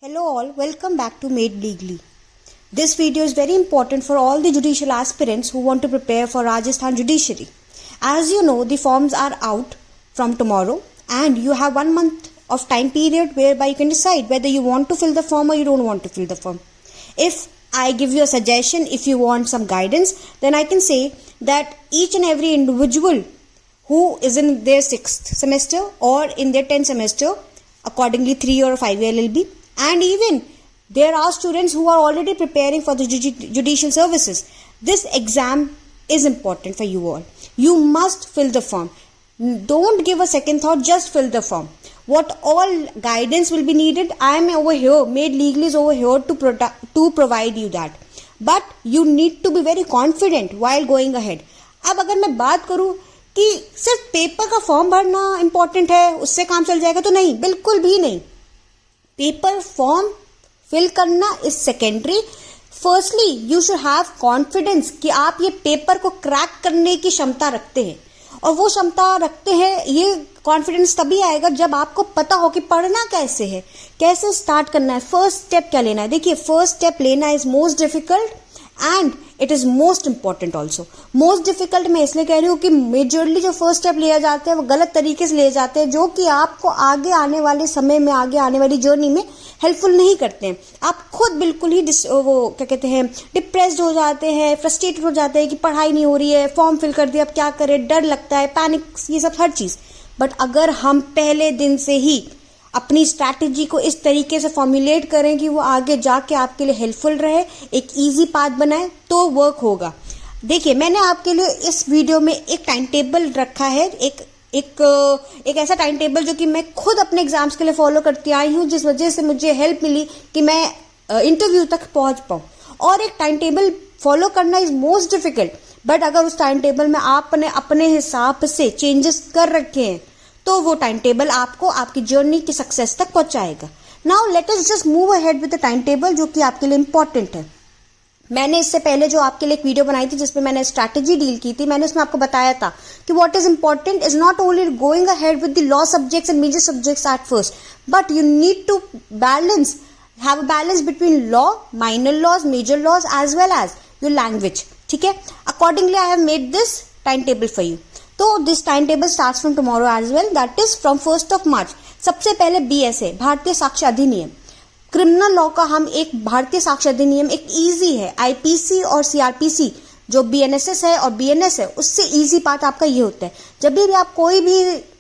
Hello all, welcome back to Made Legally. This video is very important for all the judicial aspirants who want to prepare for Rajasthan Judiciary. As you know, the forms are out from tomorrow and you have 1 month of time period whereby you can decide whether you want to fill the form or you don't want to fill the form. If I give you a suggestion, if you want some guidance, then I can say that each and every individual who is in their 6th semester or in their 10th semester, accordingly 3 or 5 LLB, and even there are students who are already preparing for the judicial services. This exam is important for you all. You must fill the form. Don't give a second thought, just fill the form. What all guidance will be needed, I am over here, Made Legally is over here to provide you that. But you need to be very confident while going ahead. अब अगर मैं बात करूँ कि सिर्फ paper का form भरना important है, उससे काम चल जाएगा, तो नहीं, बिल्कुल भी नहीं. पेपर फॉर्म फिल करना is secondary. Firstly you should have confidence कि आप ये पेपर को क्रैक करने की क्षमता रखते हैं, और वो क्षमता रखते हैं, ये कॉन्फिडेंस तभी आएगा जब आपको पता हो कि पढ़ना कैसे है, कैसे स्टार्ट करना है, फर्स्ट स्टेप क्या लेना है. देखिए, फर्स्ट स्टेप लेना is most difficult and it is most important also. Most difficult मैं इसलिए कह रही हूँ कि मेजरली जो फर्स्ट स्टेप लिया जाते हैं वो गलत तरीके से लिए जाते हैं, जो कि आपको आगे आने वाले समय में, आगे आने वाली जर्नी में हेल्पफुल नहीं करते हैं. आप खुद बिल्कुल ही डिप्रेस्ड हो जाते हैं, फ्रस्ट्रेटेड हो जाते हैं कि पढ़ाई नहीं हो रही है, फॉर्म फिल कर दिया, अब क्या करें, डर लगता है, पैनिक, ये सब हर चीज. बट अगर हम पहले दिन से ही अपनी स्ट्रैटेजी को इस तरीके से फॉर्मुलेट करें कि वो आगे जाके आपके लिए हेल्पफुल रहे, एक इजी पाथ बनाए, तो वर्क होगा. देखिए, मैंने आपके लिए इस वीडियो में एक टाइम टेबल रखा है, एक ऐसा टाइम टेबल जो कि मैं खुद अपने एग्जाम्स के लिए फॉलो करती आई हूँ, जिस वजह से मुझे हेल्प मिली कि मैं इंटरव्यू तक पहुंच पाऊँ. और एक टाइम टेबल फॉलो करना इज मोस्ट डिफिकल्ट, बट अगर उस टाइम टेबल में आपने अपने हिसाब से चेंजेस कर रखे हैं तो वो टाइम टेबल आपको आपकी जर्नी की सक्सेस तक पहुंचाएगा. Now let us just move ahead with the time table जो कि आपके लिए इंपॉर्टेंट है. मैंने इससे पहले जो आपके लिए एक वीडियो बनाई थी जिसमें मैंने स्ट्रैटेजी डील की थी, मैंने उसमें आपको बताया था कि what is important is not only going ahead with the law subjects and major subjects at first, but you need to have a balance between law, minor laws, major laws as well as your language. ठीक है, accordingly I have made this time table for you. तो this time table starts from tomorrow as well, that is from 1 March. सबसे पहले BSA, भारतीय साक्ष्य अधिनियम, criminal law का हम एक भारतीय साक्ष्य अधिनियम एक इजी है. IPC और CRPC जो BNSS है और BNS है, उससे इजी पार्ट आपका ये होता है. जब भी आप कोई भी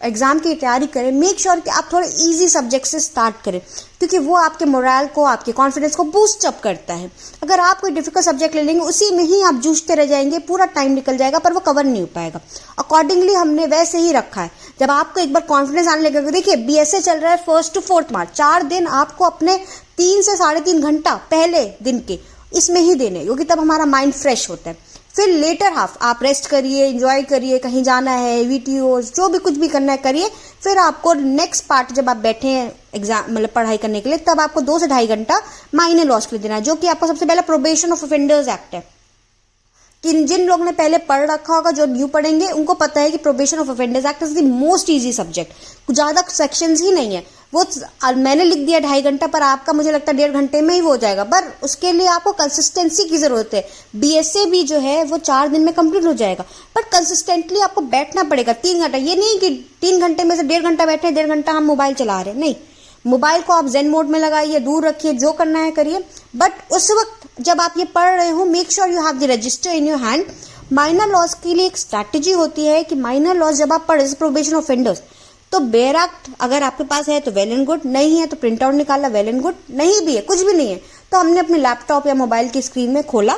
एग्जाम की तैयारी करें, मेक श्योर कि आप थोड़े इजी सब्जेक्ट से स्टार्ट करें, क्योंकि वो आपके मोरल को, आपके कॉन्फिडेंस को बूस्ट अप करता है. अगर आप कोई डिफिकल्ट सब्जेक्ट ले लेंगे, उसी में ही आप जूझते रह जाएंगे, पूरा टाइम निकल जाएगा, पर वो कवर नहीं हो पाएगा. अकॉर्डिंगली हमने वैसे ही रखा है. जब आपको एक बार कॉन्फिडेंस आने लगेगा, देखिए BSA चल रहा है 1 to 4 मार्च, 4 दिन आपको अपने 3 से 3.5 घंटा पहले दिन के इसमें ही देने, क्योंकि तब हमारा माइंड फ्रेश होता है. फिर लेटर हाफ आप रेस्ट करिए, एंजॉय करिए, कहीं जाना है, वीडियोस, जो भी कुछ भी करना है करिए. फिर आपको नेक्स्ट पार्ट जब आप बैठे हैं एग्जाम मतलब पढ़ाई करने के लिए, तब आपको 2 से 2.5 घंटा माइनर लॉज के लिए देना है, जो कि आपको सबसे पहले प्रोबेशन ऑफ ऑफेंडर्स एक्ट है. जिन लोगों ने पहले पढ़ रखा होगा, जो न्यू पढ़ेंगे, उनको पता है कि probation of offenders act is the most easy subject. कुछ ज्यादा सेक्शंस ही नहीं है. वो मैंने लिख दिया 2.5 घंटा, पर आपका मुझे लगता है 1.5 घंटे में ही वो हो जाएगा. पर उसके लिए आपको कंसिस्टेंसी की जरूरत है. BSA भी जो है वो 4 दिन में कंप्लीट हो जाएगा, बट कंसिस्टेंटली आपको बैठना पड़ेगा 3 घंटा. ये नहीं कि 3 घंटे में से 1.5 घंटा बैठे, 1.5 घंटा हम मोबाइल चला रहे हैं. नहीं, मोबाइल को आप जेन मोड में लगाइए, दूर रखिए, जो करना है करिए. बट उस वक्त जब आप ये पढ़ रहे हो, make sure you have the register in your hand. Minor laws के लिए एक स्ट्रैटेजी होती है कि माइनर लॉज जब आप पढ़े, प्रोबेशन ऑफेंडर्स, तो बेयर एक्ट अगर आपके पास है तो वेल एंड गुड, नहीं है तो प्रिंट आउट निकाला, वेल एंड गुड. नहीं भी है, कुछ भी नहीं है, तो हमने अपने लैपटॉप या मोबाइल की स्क्रीन में खोला,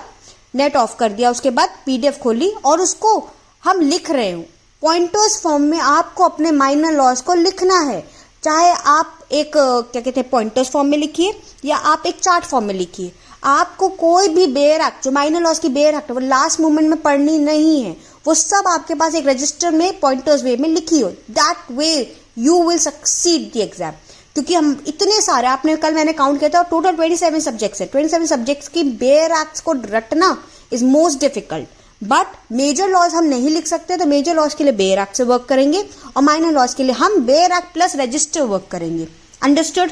नेट ऑफ कर दिया, उसके बाद PDF खोली और उसको हम लिख रहे हो. पॉइंटर्स फॉर्म में आपको अपने माइनर लॉज को लिखना है. चाहे आप एक क्या कहते हैं पॉइंटर्स फॉर्म में लिखिए या आप एक चार्ट फॉर्म में लिखिए. आपको कोई भी बेयर एक्ट, जो माइनर लॉज की बेयर एक्ट है, वो लास्ट मोमेंट में पढ़नी नहीं है. वो सब आपके पास एक रजिस्टर में पॉइंटर्स वे में लिखी हो. That way you will succeed the exam. क्योंकि हम इतने सारे, आपने कल मैंने काउंट किया था, टोटल 27 सब्जेक्ट्स है. 27 सब्जेक्ट्स की बेयर एक्ट्स को रटना is most difficult. But major laws हम नहीं लिख सकते, तो मेजर लॉज के लिए बेयर एक्ट से वर्क करेंगे, और माइनर लॉज के लिए हम bare act plus register work करेंगे. अंडरस्टूड?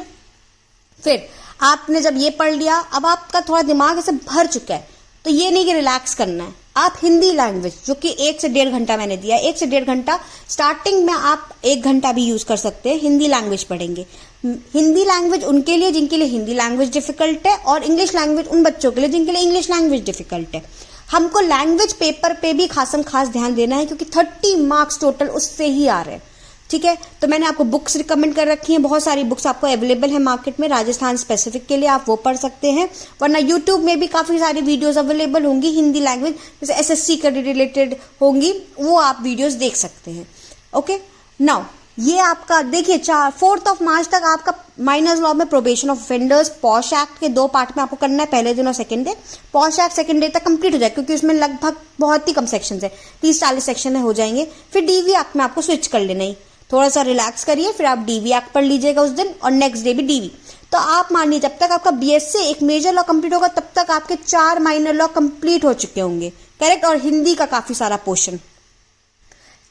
फिर आपने जब ये पढ़ लिया, अब आपका थोड़ा दिमाग ऐसे भर चुका है, तो ये नहीं कि रिलैक्स करना है। आप हिंदी लैंग्वेज, जो कि 1 से 1.5 घंटा मैंने दिया, 1 से 1.5 घंटा, स्टार्टिंग में आप 1 घंटा भी यूज कर सकते हैं, हिंदी लैंग्वेज पढ़ेंगे। हिंदी लैंग्वेज उनके लिए जिनके लिए हिंदी लैंग्वेज डिफिकल्ट है, और इंग्लिश लैंग्वेज उन बच्चों के लिए जिनके लिए इंग्लिश लैंग्वेज डिफिकल्ट है। हमको लैंग्वेज पेपर पे भी खास ध्यान देना है, क्योंकि 30 मार्क्स टोटल उससे ही आ रहे हैं। ठीक है, तो मैंने आपको बुक्स रिकमेंड कर रखी हैं, बहुत सारी बुक्स आपको अवेलेबल है मार्केट में राजस्थान स्पेसिफिक के लिए, आप वो पढ़ सकते हैं। वरना यूट्यूब में भी काफी सारी वीडियोस अवेलेबल होंगी हिंदी लैंग्वेज, जैसे एसएससी के रिलेटेड होंगी, वो आप वीडियोस देख सकते हैं। ओके, नाउ ये आपका देखिए 4 मार्च तक आपका माइनर्स लॉ में probation of offenders posh act के 2 पार्ट में आपको करना है, पहले दिन और second day. Posh act second day तक कंप्लीट हो जाए, क्योंकि उसमें लगभग बहुत ही कम सेक्शंस है, 30-40 सेक्शन हो जाएंगे। फिर डीवी एक्ट में आपको स्विच कर लेना ही, थोड़ा सा रिलैक्स करिए, फिर आप डीवी एक्ट पढ़ लीजिएगा उस दिन, और नेक्स्ट डे भी डीवी। तो आप मानिए जब तक आपका बीएससी एक मेजर लॉ कंप्लीट होगा, तब तक आपके 4 माइनर लॉ कंप्लीट हो चुके होंगे, करेक्ट, और हिंदी का काफी सारा पोर्शन।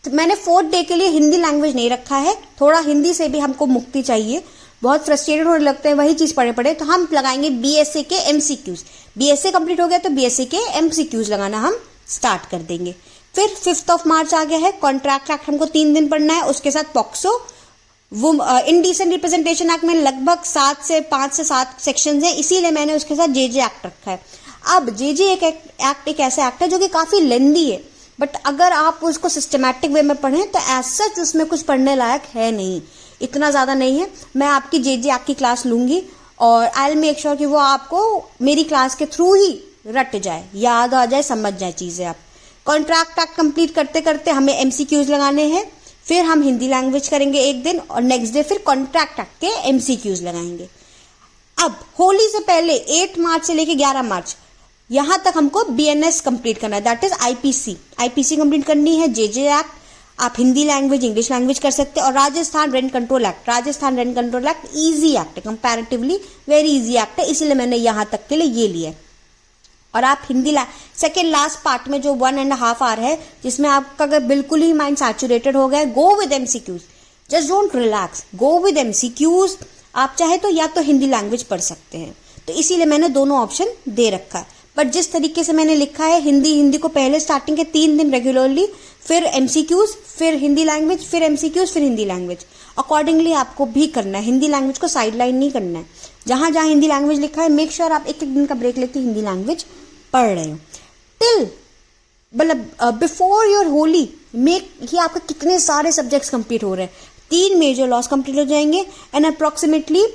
तो मैंने 4th डे के लिए हिंदी लैंग्वेज नहीं रखा है, थोड़ा हिंदी से भी हमको मुक्ति चाहिए, बहुत फ्रस्ट्रेटेड होने लगते हैं वही चीज पढ़े, तो हम लगाएंगे बीएससी के एमसीक्यूज। बीएससी कंप्लीट हो गया तो बीएससी के एमसीक्यूज लगाना हम स्टार्ट कर देंगे। फिर 5 मार्च आ गया है, कॉन्ट्रैक्ट एक्ट हमको 3 दिन पढ़ना है, उसके साथ पॉक्सो, इनडिसेंट रिप्रेजेंटेशन एक्ट में लगभग 5 से 7 सेक्शन है, इसीलिए मैंने उसके साथ जेजे एक्ट रखा है। अब जेजे एक्ट एक ऐसा एक्ट है जो कि काफी लेंदी है, बट अगर आप उसको सिस्टमैटिक वे में पढ़ें तो एज सच उसमें कुछ पढ़ने लायक है नहीं, इतना ज्यादा नहीं है। मैं आपकी जेजे एक्ट की क्लास लूंगी, और आई विल मेक श्योर कि वो आपको मेरी क्लास के थ्रू ही रट जाए, याद आ जाए, समझ जाए चीजें आप। कॉन्ट्रैक्ट एक्ट कंप्लीट करते करते हमें एमसीक्यूज लगाने हैं, फिर हम हिंदी लैंग्वेज करेंगे एक दिन, और नेक्स्ट डे फिर कॉन्ट्रैक्ट एक्ट के एमसीक्यूज लगाएंगे। अब होली से पहले 8 मार्च से लेके 11 मार्च यहां तक हमको बीएनएस कंप्लीट करना है, दैट इज आईपीसी कंप्लीट करनी है। जेजे एक्ट आप हिंदी लैंग्वेज इंग्लिश लैंग्वेज कर सकते हैं, और Rajasthan rent control act easy act है, कंपैरेटिवली वेरी इजी एक्ट है, इसीलिए मैंने यहां तक के लिए ये लिया। और आप हिंदी सेकेंड लास्ट पार्ट में जो 1.5 आवर है, जिसमें आपका अगर बिल्कुल ही माइंड सैचुरेटेड हो गया, go with MCQs, just don't relax, go with MCQs. आप चाहे तो या तो हिंदी लैंग्वेज पढ़ सकते हैं, तो इसीलिए मैंने दोनों ऑप्शन दे रखा है। बट जिस तरीके से मैंने लिखा है, हिंदी को पहले स्टार्टिंग के 3 दिन रेगुलरली, फिर एमसीक्यूज, फिर हिंदी लैंग्वेज, फिर एमसीक्यूज, फिर हिंदी लैंग्वेज, अकॉर्डिंगली आपको भी करना है। हिंदी लैंग्वेज को साइडलाइन नहीं करना है, जहां जहां हिंदी लैंग्वेज लिखा है मेक श्योर आप एक दिन का ब्रेक लेके हिंदी लैंग्वेज पढ़ रहे हो। टिल मतलब बिफोर योर होली मेक कि आपका कितने सारे सब्जेक्ट्स कंप्लीट हो रहे हैं, 3 मेजर लॉस कंप्लीट हो जाएंगे, एंड अप्रोक्सीमेटली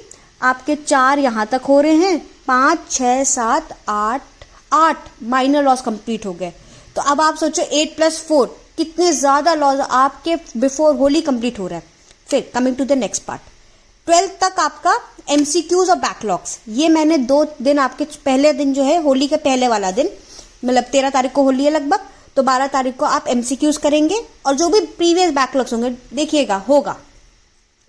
आपके 4 यहां तक हो रहे हैं, 5, 6, 7, 8 माइनर लॉस कंप्लीट हो गए। तो अब आप सोचो 8 + 4 कितने ज्यादा लॉस आपके बिफोर होली कंप्लीट हो रहा है। फिर coming to the next part, 12th तक आपका एमसीक्यूज और बैकलॉग्स, ये मैंने 2 दिन आपके पहले दिन जो है होली के पहले वाला दिन, मतलब 13 तारीख को होली है लगभग, तो 12 तारीख को आप एमसीक्यूज करेंगे, और जो भी प्रीवियस बैकलॉग्स होंगे देखिएगा होगा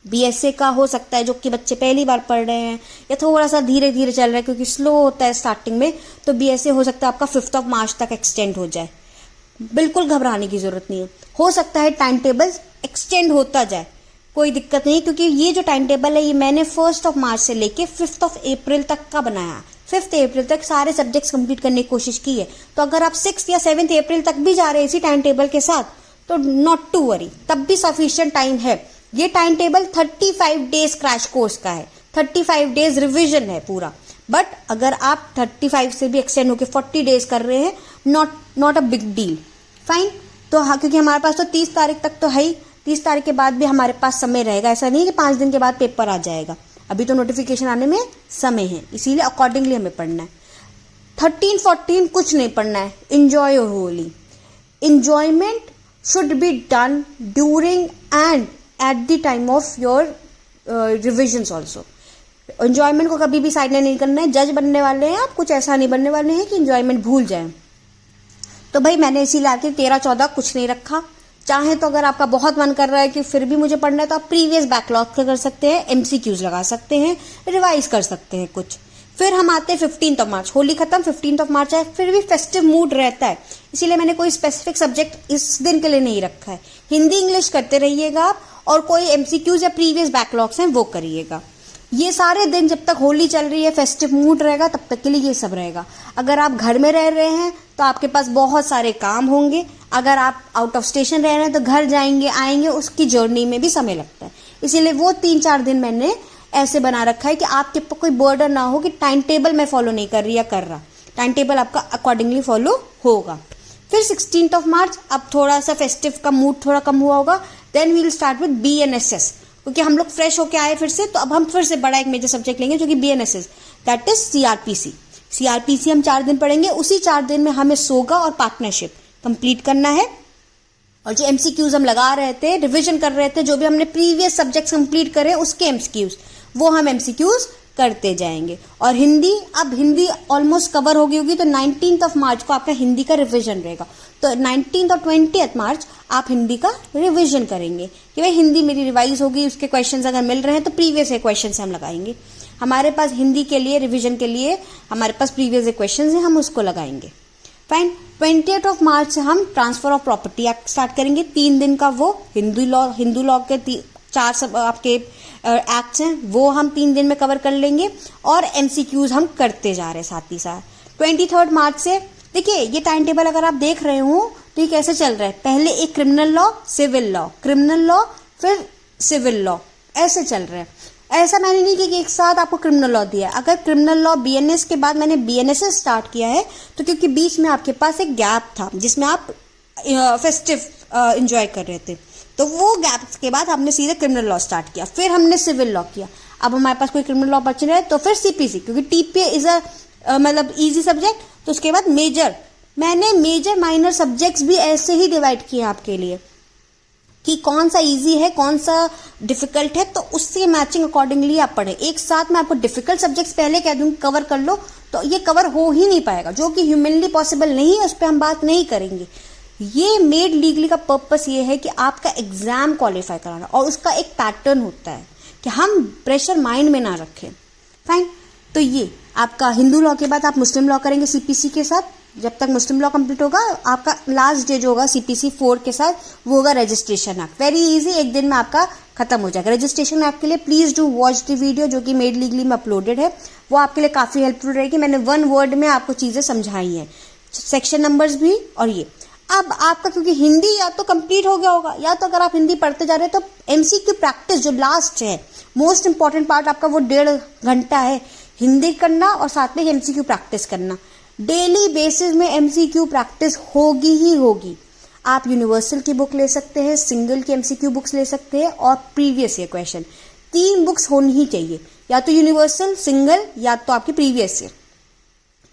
बीएसए का हो सकता है, जो कि बच्चे पहली बार पढ़ रहे हैं या थोड़ा सा धीरे धीरे चल रहा है क्योंकि स्लो होता है स्टार्टिंग में, तो बीएसए हो सकता है आपका 5 मार्च तक एक्सटेंड हो जाए। बिल्कुल घबराने की जरूरत नहीं है, हो सकता है टाइम टेबल एक्सटेंड होता जाए, कोई दिक्कत नहीं, क्योंकि ये जो टाइम टेबल है ये मैंने 1 मार्च से लेके 5 अप्रैल तक का बनाया। 5 अप्रैल तक सारे सब्जेक्ट्स कंप्लीट करने की कोशिश की है, तो अगर आप 6 या 7 अप्रैल तक भी जा रहे हैं इसी टाइम टेबल के साथ, तो नॉट टू वरी, तब भी सफिशिएंट टाइम है। ये time table 35 days crash course का है, 35 डेज रिविजन है पूरा, बट अगर आप 35 से भी एक्सटेंड होकर 40 डेज कर रहे हैं, not a big deal, fine. तो हाँ, क्योंकि हमारे पास तो 30 तारीख तक तो है ही, 30 तारीख के बाद भी हमारे पास समय रहेगा, ऐसा नहीं कि 5 दिन के बाद पेपर आ जाएगा, अभी तो नोटिफिकेशन आने में समय है, इसीलिए अकॉर्डिंगली हमें पढ़ना है। 13-14 कुछ नहीं पढ़ना है, enjoy your Holi. Enjoyment should be done during and at the time of your revisions also. Enjoyment को कभी भी साइड नहीं करना है, जज बनने वाले हैं आप, कुछ ऐसा नहीं बनने वाले हैं कि एंजॉयमेंट भूल जाए। तो भाई मैंने इसीलिए आके 13-14 कुछ नहीं रखा। चाहे तो अगर आपका बहुत मन कर रहा है कि फिर भी मुझे पढ़ना है, तो आप प्रीवियस बैकलॉग कर सकते हैं, एमसीक्यूज लगा सकते हैं, रिवाइज कर सकते हैं कुछ। फिर हम आते हैं 15 मार्च, होली खत्म, 15 मार्च है, फिर भी फेस्टिव मूड रहता है, इसीलिए मैंने कोई स्पेसिफिक सब्जेक्ट इस दिन के लिए नहीं रखा है। हिंदी इंग्लिश करते रहिएगा आप, और कोई एमसीक्यूज या प्रीवियस बैकलॉग्स हैं वो करिएगा। ये सारे दिन जब तक होली चल रही है, फेस्टिव मूड रहेगा, तब तक के लिए ये सब रहेगा। अगर आप घर में रह रहे हैं तो आपके पास बहुत सारे काम होंगे। अगर आप आउट ऑफ स्टेशन रह रहे हैं तो घर जाएंगे आएंगे, उसकी जर्नी में भी समय लगता है। इसीलिए वो 3-4 दिन मैंने ऐसे बना रखा है कि आपके ऊपर कोई बर्डन ना हो कि टाइम टेबल मैं फॉलो नहीं कर रही या कर रहा। टाइम टेबल आपका अकॉर्डिंगली फॉलो होगा। फिर 16 मार्च अब थोड़ा सा फेस्टिव का मूड थोड़ा कम हुआ होगा। Then we will start with BNSS, क्योंकि हम लोग फ्रेश होके आए फिर से, तो अब हम फिर से बड़ा एक मेजर सब्जेक्ट लेंगे जो कि BNSS, दैट इज CRPC हम 4 दिन पढ़ेंगे। उसी 4 दिन में हमें सोगा और पार्टनरशिप कंप्लीट करना है। और जो MCQs हम लगा रहे थे, रिविजन कर रहे थे, जो भी हमने प्रीवियस सब्जेक्ट्स कंप्लीट करे उसके MCQs, वो हम MCQs करते जाएंगे। और हिंदी, अब हिंदी ऑलमोस्ट कवर हो गई होगी, तो 19 मार्च को आपका हिंदी का रिवीजन रहेगा। तो 19 और 20 मार्च आप हिंदी का रिवीजन करेंगे कि भाई हिंदी मेरी रिवाइज होगी, उसके क्वेश्चंस अगर मिल रहे हैं तो प्रीवियस क्वेश्चंस हम लगाएंगे। हमारे पास हिंदी के लिए रिवीजन के लिए हमारे पास प्रीवियस क्वेश्चंस हैं, हम उसको लगाएंगे। फाइन। 28 मार्च से हम transfer of property act start करेंगे। 3 दिन का वो हिंदू लॉ के 4 सब आपके एक्ट्स हैं, वो हम 3 दिन में कवर कर लेंगे। और MCQs हम करते जा रहे हैं साथ ही साथ। 23 मार्च से देखिए, ये टाइम टेबल अगर आप देख रहे हो तो ये कैसे चल रहा है। पहले एक criminal law, civil law, criminal law, फिर सिविल लॉ, ऐसे चल रहा है। ऐसा मैंने नहीं किया कि एक साथ आपको क्रिमिनल लॉ दिया। अगर क्रिमिनल लॉ BNS के बाद मैंने BNSS स्टार्ट किया है तो क्योंकि बीच में आपके पास एक गैप था जिसमें आप फेस्टिव एंजॉय कर रहे थे, तो वो गैप के बाद हमने सीधे क्रिमिनल लॉ स्टार्ट किया, फिर हमने सिविल लॉ किया। अब हमारे पास कोई क्रिमिनल लॉ बच रहा है तो फिर CPC, क्योंकि TPA इज मतलब इजी सब्जेक्ट। तो उसके बाद मेजर, मैंने मेजर माइनर सब्जेक्ट्स भी ऐसे ही डिवाइड किए आपके लिए कि कौन सा इजी है कौन सा डिफिकल्ट है, तो उससे मैचिंग अकॉर्डिंगली आप पढ़े। एक साथ मैं आपको डिफिकल्ट सब्जेक्ट्स पहले कह दूंगी कवर कर लो, तो ये कवर हो ही नहीं पाएगा, जो कि ह्यूमनली पॉसिबल नहीं है, उस पर हम बात नहीं करेंगे। ये मेड लीगली का पर्पस ये है कि आपका एग्जाम क्वालिफाई कराना, और उसका एक पैटर्न होता है कि हम प्रेशर माइंड में ना रखें। फाइन। तो ये आपका हिंदू लॉ के बाद आप मुस्लिम लॉ करेंगे CPC के साथ। जब तक मुस्लिम लॉ कंप्लीट होगा, आपका लास्ट डे जो होगा CPC 4 के साथ वो होगा रजिस्ट्रेशन एक्ट। वेरी इजी, एक दिन में आपका खत्म हो जाएगा। रजिस्ट्रेशन एक्ट के लिए please do watch the video जो कि मेड लीगली में अपलोडेड है, वो आपके लिए काफी हेल्पफुल रहेगी। मैंने 1 वर्ड में आपको चीजें समझाई हैं, सेक्शन नंबर्स भी। और ये अब आपका क्योंकि हिंदी या तो कंप्लीट हो गया होगा, या तो अगर आप हिंदी पढ़ते जा रहे हैं तो MCQ प्रैक्टिस जो लास्ट है, मोस्ट इंपॉर्टेंट पार्ट आपका वो 1.5 घंटा है हिंदी करना और साथ में MCQ प्रैक्टिस करना। डेली बेसिस में MCQ प्रैक्टिस होगी ही होगी। आप यूनिवर्सल की बुक ले सकते हैं, सिंगल की MCQ बुक्स ले सकते हैं, और प्रीवियस ईयर क्वेश्चन 3 बुक्स होनी ही चाहिए, या तो यूनिवर्सल, सिंगल, या तो आपकी प्रीवियस ईयर,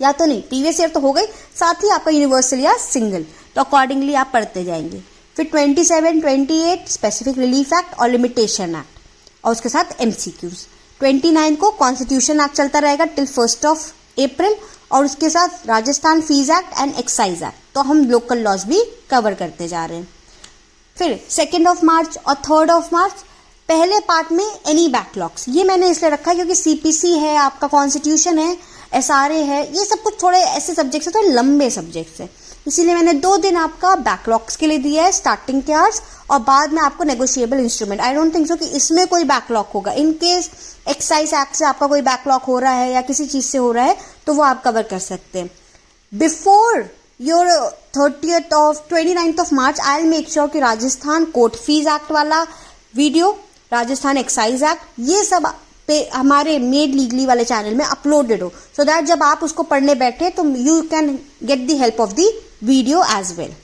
या तो नहीं प्रीवियस ईयर तो हो गई, साथ ही आपका यूनिवर्सल या सिंगल, तो अकॉर्डिंगली आप पढ़ते जाएंगे। फिर 27, 28 स्पेसिफिक रिलीफ एक्ट और लिमिटेशन एक्ट, और उसके साथ MCQs। 29 को कॉन्स्टिट्यूशन एक्ट चलता रहेगा टिल 1 अप्रैल, और उसके साथ Rajasthan fees act and excise act, तो हम लोकल लॉज भी कवर करते जा रहे हैं। फिर 2 मार्च और 3 मार्च पहले पार्ट में एनी बैकलॉग्स, ये मैंने इसलिए रखा है क्योंकि CPC है, आपका कॉन्स्टिट्यूशन है, SRA है, ये सब कुछ थोड़े ऐसे सब्जेक्ट्स हैं, थोड़े लंबे सब्जेक्ट्स हैं, इसीलिए मैंने 2 दिन आपका बैकलॉग्स के लिए दिया है, स्टार्टिंग के आवर्स, और बाद में आपको negotiable instrument. I don't think so कि इसमें कोई बैकलॉग होगा। इन केस एक्साइज एक्ट से आपका कोई बैकलॉग हो रहा है या किसी चीज से हो रहा है तो वो आप कवर कर सकते हैं। Before your 29 March I will make sure कि राजस्थान कोर्ट फीस एक्ट वाला वीडियो, राजस्थान एक्साइज एक्ट, ये सब पे हमारे मेड लीगली वाले चैनल में अपलोडेड हो, सो दैट जब आप उसको पढ़ने बैठे तो you can get the help of the video as well.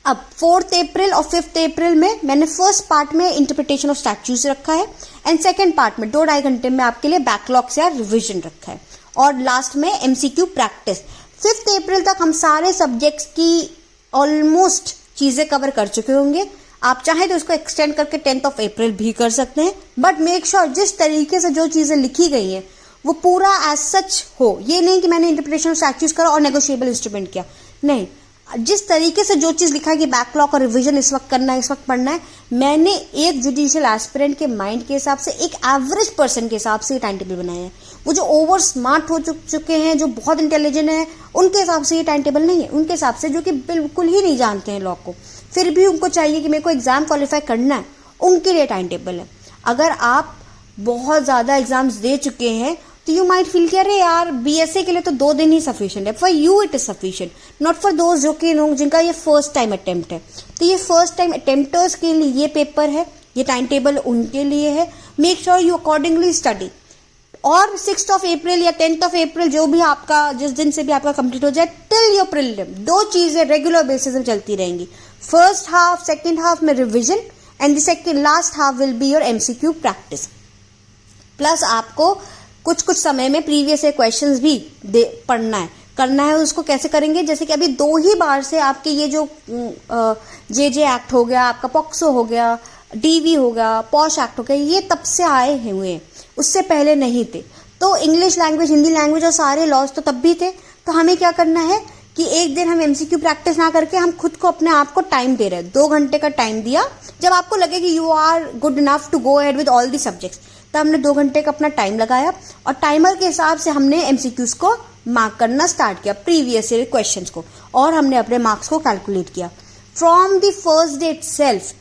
अब 4 अप्रैल और 5 अप्रैल में मैंने फर्स्ट पार्ट में इंटरप्रिटेशन ऑफ स्टैट्यूज रखा है, एंड सेकंड पार्ट में 2-2.5 घंटे में आपके लिए बैकलॉग्स या रिविजन रखा है, और लास्ट में MCQ प्रैक्टिस। 5 अप्रैल तक हम सारे सब्जेक्ट्स की ऑलमोस्ट चीजें कवर कर चुके होंगे। आप चाहें तो उसको एक्सटेंड करके 10 अप्रैल भी कर सकते हैं, बट मेक श्योर जिस तरीके से जो चीजें लिखी गई हैं वो पूरा एज सच हो। ये नहीं कि मैंने इंटरप्रिटेशन ऑफ स्टैट्यूज करा और नेगोशिएबल इंस्ट्रूमेंट किया, नहीं, जिस तरीके से जो चीज लिखा है कि बैकलॉग और रिवीजन इस वक्त करना है, इस वक्त पढ़ना है, मैंने एक जुडिशियल एस्पिरेंट के माइंड के हिसाब से, एक एवरेज पर्सन के हिसाब से ये टाइम टेबल बनाया है। वो जो ओवर स्मार्ट हो चुके हैं, जो बहुत इंटेलिजेंट है, उनके हिसाब से ये टाइम टेबल नहीं है। उनके हिसाब से जो कि बिल्कुल ही नहीं जानते हैं लॉ को, फिर भी उनको चाहिए कि मेरे को एग्जाम क्वालिफाई करना है, उनके लिए टाइम टेबल है। अगर आप बहुत ज़्यादा एग्जाम्स दे चुके हैं, तो यू माइट फील कि अरे यार BSA के लिए तो 2 दिन ही सफिशिएंट है. For you it is sufficient, not for those जो कि जिनका ये फर्स्ट टाइम अटेम्प्ट है. तो ये फर्स्ट टाइम अटेम्प्टर्स के लिए ये पेपर है, ये टाइम टेबल उनके लिए है. Make sure you accordingly study. और 6th of April या 10th of April जो भी आपका, जिस दिन से भी आपका कंप्लीट हो जाए, टिल योर प्रीलिम 2 चीजें रेगुलर बेसिस में चलती रहेंगी. फर्स्ट हाफ, सेकेंड हाफ में revision, and the second last half will be your MCQ practice. Plus आपको कुछ समय में प्रीवियस क्वेश्चंस भी पढ़ना है, करना है. उसको कैसे करेंगे, जैसे कि अभी 2 ही बार से आपके ये जो JJ एक्ट हो गया, आपका पॉक्सो हो गया, DV हो गया, पॉश एक्ट हो गया, ये तब से आए हुए हैं, उससे पहले नहीं थे. तो इंग्लिश लैंग्वेज, हिंदी लैंग्वेज और सारे लॉज तो तब भी थे. तो हमें क्या करना है कि एक दिन हम MCQ प्रैक्टिस ना करके हम खुद को, अपने आप को टाइम दे रहे हैं. 2 घंटे का टाइम दिया. जब आपको लगे कि you are good enough to go ahead with all the subjects, तो हमने 2 घंटे का अपना टाइम लगाया और टाइमर के हिसाब से हमने MCQs को मार्क करना स्टार्ट किया, प्रीवियस ईयर क्वेश्चंस को, और हमने अपने मार्क्स को कैलकुलेट किया. From the first day itself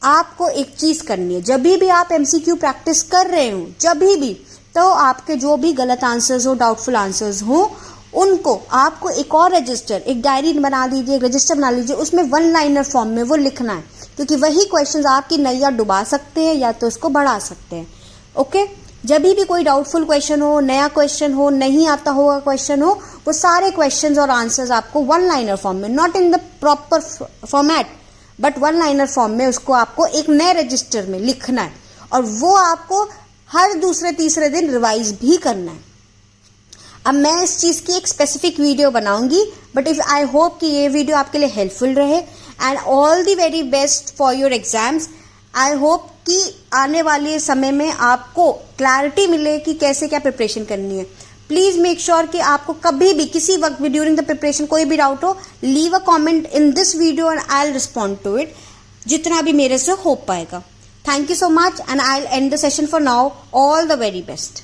आपको एक चीज करनी है. जब भी आप MCQ प्रैक्टिस कर रहे हो, जब भी, तो आपके जो भी गलत आंसर्स हो, डाउटफुल आंसर्स हो, उनको आपको एक और रजिस्टर, एक डायरी बना लीजिए, एक रजिस्टर बना लीजिए. उसमें 1 लाइनर फॉर्म में वो लिखना है, क्योंकि वही क्वेश्चंस आपकी नैया डुबा सकते हैं या तो उसको बढ़ा सकते हैं. ओके. जब भी कोई डाउटफुल क्वेश्चन हो, नया क्वेश्चन हो, नहीं आता होगा क्वेश्चन हो, वो सारे क्वेश्चंस और आंसर्स आपको 1 लाइनर फॉर्म में, not in the proper format, but 1 liner form में उसको आपको एक नए रजिस्टर में लिखना है. और वो आपको हर दूसरे तीसरे दिन रिवाइज भी करना है. अब मैं इस चीज की एक स्पेसिफिक वीडियो बनाऊंगी, बट इफ आई होप कि ये वीडियो आपके लिए हेल्पफुल रहे. And all the very best for your exams. I hope कि आने वाले समय में आपको क्लैरिटी मिले कि कैसे क्या प्रिपरेशन करनी है. प्लीज मेक श्योर कि आपको कभी भी, किसी वक्त भी ड्यूरिंग द प्रिपरेशन कोई भी डाउट हो, leave a comment in this video and I will respond to it, जितना भी मेरे से हो पाएगा. Thank you so much, and I will end the session for now. All the very best.